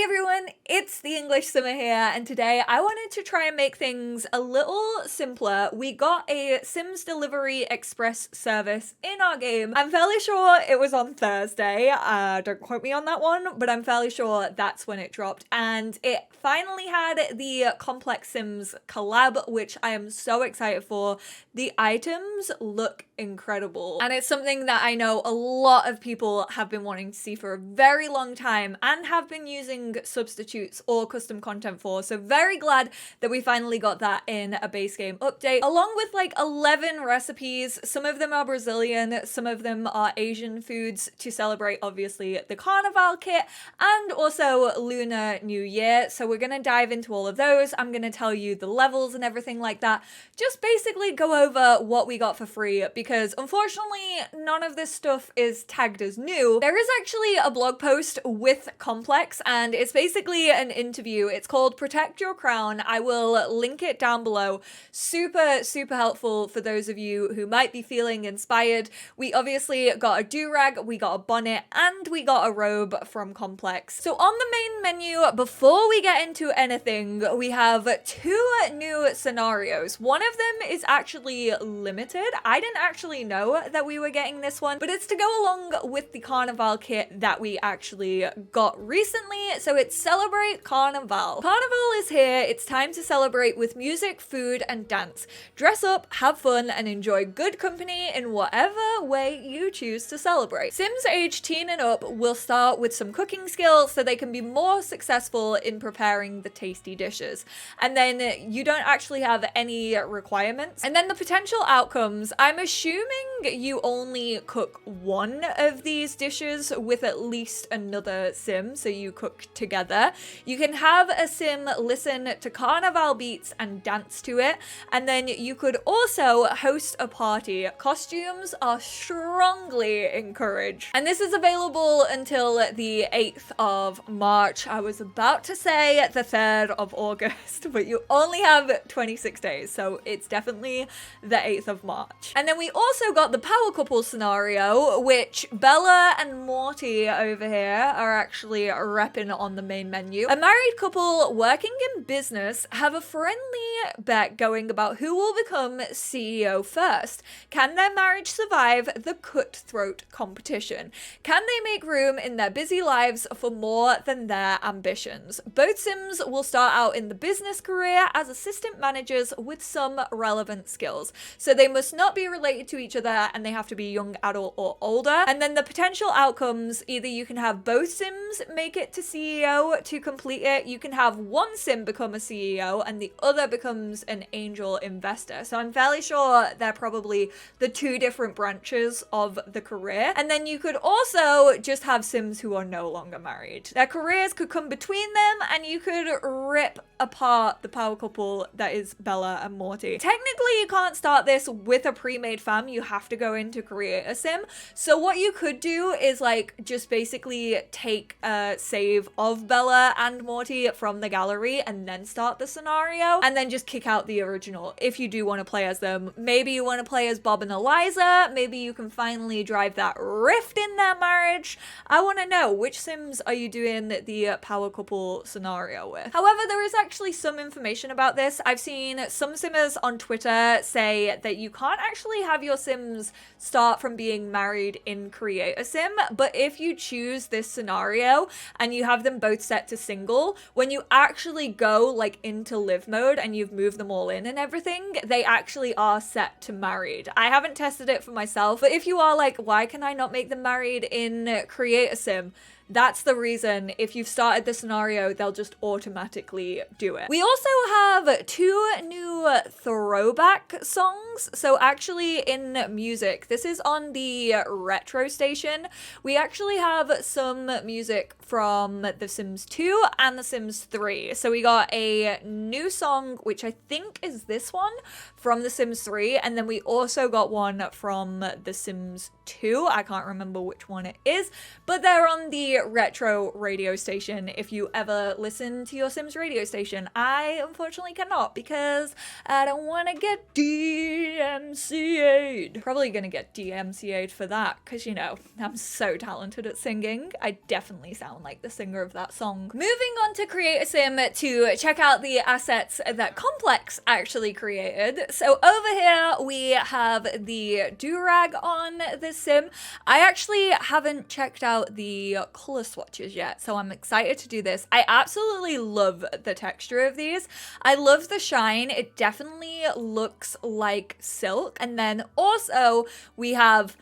everyone, it's the EnglishSimmer here, and today I wanted to try and make things a little simpler. We got a Sims Delivery Express service in our game. I'm fairly sure it was on Thursday, don't quote me on that one, but I'm fairly sure that's when it dropped, and it finally had the Complexsims collab, which I am so excited for. The items look incredible, and it's something that I know a lot of people have been wanting to see for a very long time and have been using substitutes or custom content for, so very glad that we finally got that in a base game update, along with like 11 recipes. Some of them are Brazilian, some of them are Asian foods to celebrate obviously the Carnival kit and also Lunar New Year, so we're gonna dive into all of those. I'm gonna tell you the levels and everything like that, just basically go over what we got for free, because unfortunately none of this stuff is tagged as new. There is actually a blog post with Complex, and it's basically an interview. It's called Protect Your Crown. I will link it down below. Super helpful for those of you who might be feeling inspired. We obviously got a do-rag, we got a bonnet, and we got a robe from Complex. So on the main menu, before we get into anything, we have two new scenarios. One of them is actually limited. I didn't actually know that we were getting this one, but it's to go along with the Carnival kit that we actually got recently. So it's Celebrate Carnival. Carnival is here. It's time to celebrate with music, food, and dance. Dress up, have fun, and enjoy good company in whatever way you choose to celebrate. Sims aged teen and up will start with some cooking skills so they can be more successful in preparing the tasty dishes. And then you don't actually have any requirements. And then the potential outcomes, I'm assuming you only cook one of these dishes with at least another sim, so you cook together. You can have a sim listen to Carnival beats and dance to it, and then you could also host a party. Costumes are strongly encouraged. And this is available until the 8th of March. I was about to say the 3rd of August, but you only have 26 days, so it's definitely the 8th of March. And then we also got the power couple scenario, which Bella and Morty over here are actually repping on the main menu. A married couple working in business have a friendly bet going about who will become CEO first. Can their marriage survive the cutthroat competition? Can they make room in their busy lives for more than their ambitions? Both Sims will start out in the business career as assistant managers with some relevant skills. So they must not be related to each other, and they have to be young adult or older. And then the potential outcomes, either you can have both Sims make it to CEO to complete it, you can have one Sim become a CEO and the other becomes an angel investor. So I'm fairly sure they're probably the two different branches of the career. And then you could also just have Sims who are no longer married. Their careers could come between them, and you could rip apart the power couple that is Bella and Morty. Technically, you can't start this with a pre-made fam. You have to go in to create a sim. So what you could do is like just basically take a save of Bella and Morty from the gallery and then start the scenario, and then just kick out the original if you do want to play as them. Maybe you want to play as Bob and Eliza. Maybe you can finally drive that rift in their marriage. I want to know, which Sims are you doing the power couple scenario with? However, there is actually some information about this. I've seen some Simmers on Twitter say that you can't actually have your Sims start from being married in Create a Sim, but if you choose this scenario and you have them both set to single, when you actually go like into live mode and you've moved them all in and everything, they actually are set to married. I haven't tested it for myself, but if you are like, why can I not make them married in Create a Sim? That's the reason. If you've started the scenario, they'll just automatically do it. We also have two new throwback songs. So actually in music, this is on the retro station. We actually have some music from The Sims 2 and The Sims 3. So we got a new song, which I think is this one, from The Sims 3. And then we also got one from The Sims 2. I can't remember which one it is, but they're on the the retro radio station if you ever listen to your Sims radio station. I unfortunately cannot because I don't want to get DMCA'd. Probably gonna get DMCA'd for that because, you know, I'm so talented at singing. I definitely sound like the singer of that song. Moving on to create a sim to check out the assets that Complex actually created. So over here we have the do-rag on this sim. I actually haven't checked out the color swatches yet, so I'm excited to do this. I absolutely love the texture of these. I love the shine. It definitely looks like silk. And then also we have,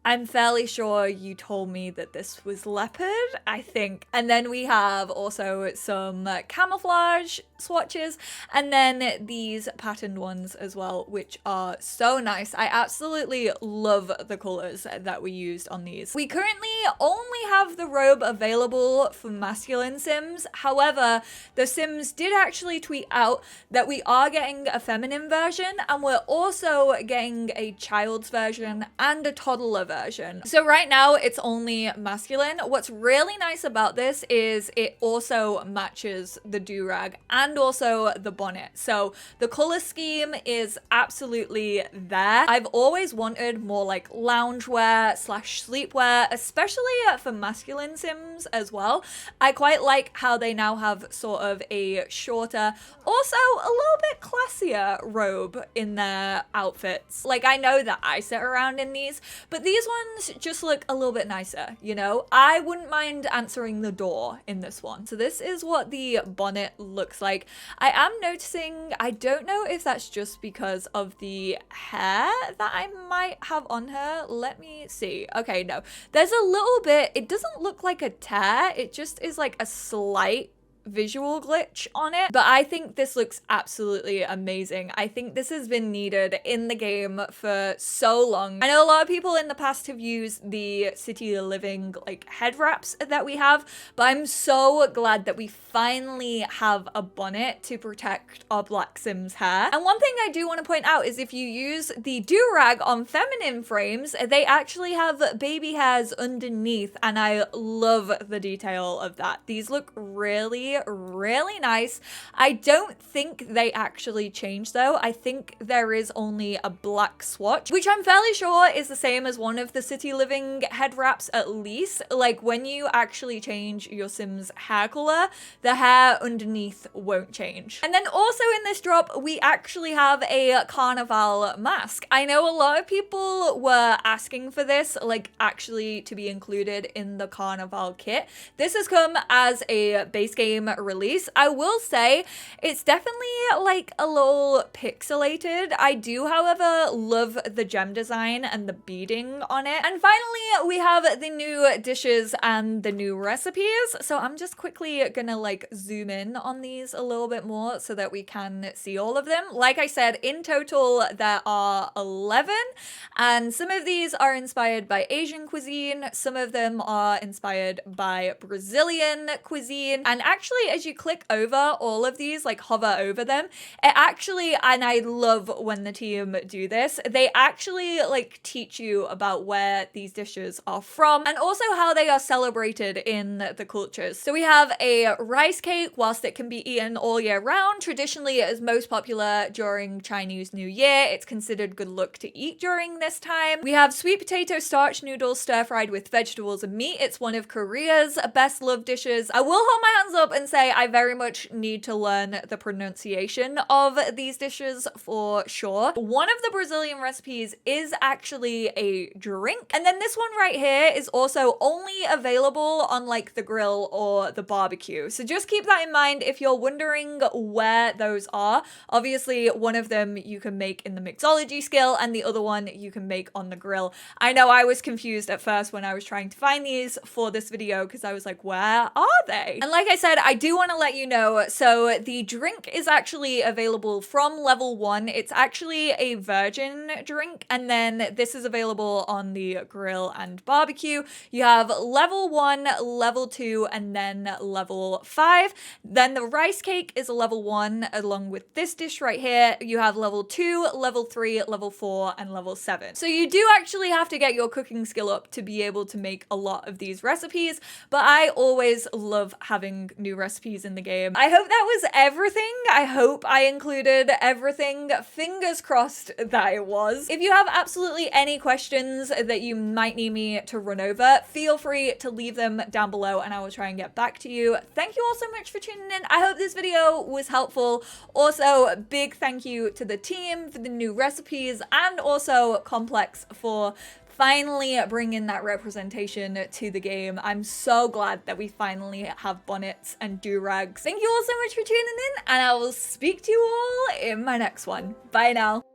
I'm fairly sure you told me that this was leopard, I think. And then we have also some camouflage swatches, and then these patterned ones as well, which are so nice. I absolutely love the colors that we used on these. We currently only have the robe available for masculine Sims. However, the Sims did actually tweet out that we are getting a feminine version, and we're also getting a child's version and a toddler version. So right now it's only masculine. What's really nice about this is it also matches the do-rag and also the bonnet. So the color scheme is absolutely there. I've always wanted more like loungewear slash sleepwear, especially for masculine Sims as well. I quite like how they now have sort of a shorter, also a little bit classier robe in their outfits. Like, I know that I sit around in these, but these ones just look a little bit nicer, you know? I wouldn't mind answering the door in this one. So this is what the bonnet looks like. I am noticing, I don't know if that's just because of the hair that I might have on her. Let me see. Okay, no. There's a little bit, it doesn't look like a tear. It just is like a slight visual glitch on it, but I think this looks absolutely amazing. I think this has been needed in the game for so long. I know a lot of people in the past have used the City Living like head wraps that we have, but I'm so glad that we finally have a bonnet to protect our Black Sims hair. And one thing I do want to point out is if you use the do-rag on feminine frames, they actually have baby hairs underneath, and I love the detail of that. These look really nice. I don't think they actually change though. I think there is only a black swatch, which I'm fairly sure is the same as one of the City Living head wraps at least. Like when you actually change your Sim's hair color, the hair underneath won't change. And then also in this drop, we actually have a carnival mask. I know a lot of people were asking for this, like actually to be included in the carnival kit. This has come as a base game release. I will say it's definitely like a little pixelated. I do, however, love the gem design and the beading on it. And finally, we have the new dishes and the new recipes. So I'm just quickly gonna like zoom in on these a little bit more so that we can see all of them. Like I said, in total, there are 11, and some of these are inspired by Asian cuisine. Some of them are inspired by Brazilian cuisine. And actually, as you click over all of these, like hover over them, it actually, and I love when the team do this, they actually like teach you about where these dishes are from and also how they are celebrated in the cultures. So we have a rice cake. Whilst it can be eaten all year round, traditionally it is most popular during Chinese New Year. It's considered good luck to eat during this time. We have sweet potato starch noodles stir-fried with vegetables and meat. It's one of Korea's best loved dishes. I will hold my hands up and say I very much need to learn the pronunciation of these dishes for sure. One of the Brazilian recipes is actually a drink. And then this one right here is also only available on like the grill or the barbecue. So just keep that in mind if you're wondering where those are. Obviously, one of them you can make in the mixology skill and the other one you can make on the grill. I know I was confused at first when I was trying to find these for this video because I was like, where are they? And like I said, I I do want to let you know, so the drink is actually available from level 1. It's actually a virgin drink, and then this is available on the grill and barbecue. You have level 1, level 2, and then level 5. Then the rice cake is a level 1 along with this dish right here. You have level 2, level 3, level 4, and level 7. So you do actually have to get your cooking skill up to be able to make a lot of these recipes, but I always love having new recipes in the game. I hope that was everything. I hope I included everything. Fingers crossed that it was. If you have absolutely any questions that you might need me to run over, feel free to leave them down below and I will try and get back to you. Thank you all so much for tuning in. I hope this video was helpful. Also, big thank you to the team for the new recipes and also Complex for finally bringing that representation to the game. I'm so glad that we finally have bonnets and do-rags. Thank you all so much for tuning in, and I will speak to you all in my next one. Bye now.